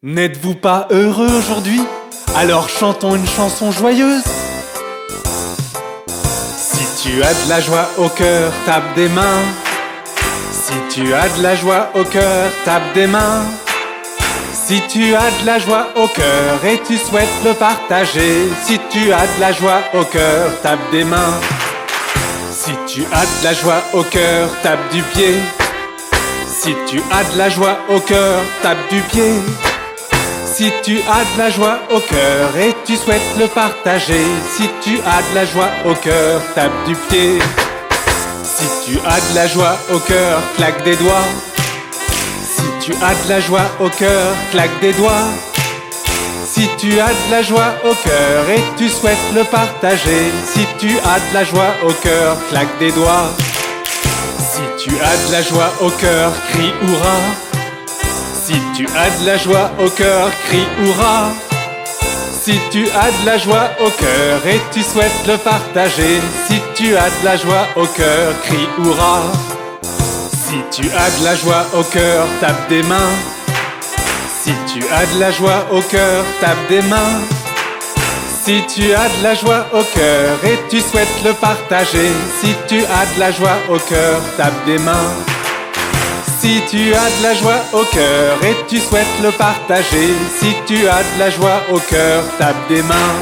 N'êtes-vous pas heureux aujourd'hui? Alors chantons une chanson joyeuse. Si tu as de la joie au cœur, tape des mains. Si tu as de la joie au cœur, tape des mains. Si tu as de la joie au cœur et tu souhaites le partager, si tu as de la joie au cœur, tape des mains. Si tu as de la joie au cœur, tape du pied. Si tu as de la joie au cœur, tape du pied. Si tu as de la joie au cœur et tu souhaites le partager, si tu as de la joie au cœur, tape du pied. Si tu as de la joie au cœur, claque des doigts. Si tu as de la joie au cœur, claque des doigts. Si tu as de la joie au cœur et tu souhaites le partager, si tu as de la joie au cœur, claque des doigts. Si tu as de la joie au cœur, crie hurrah. Si tu as de la joie au cœur, crie hurrah. Si tu as de la joie au cœur et tu souhaites le partager, si tu as de la joie au cœur, crie hurrah. Si tu as de la joie au cœur, tape des mains. Si tu as de la joie au cœur, tape des mains. Si tu as de la joie au cœur et tu souhaites le partager, si tu as de la joie au cœur, tape des mains. Si tu as de la joie au cœur et tu souhaites le partager, si tu as de la joie au cœur, tape des mains.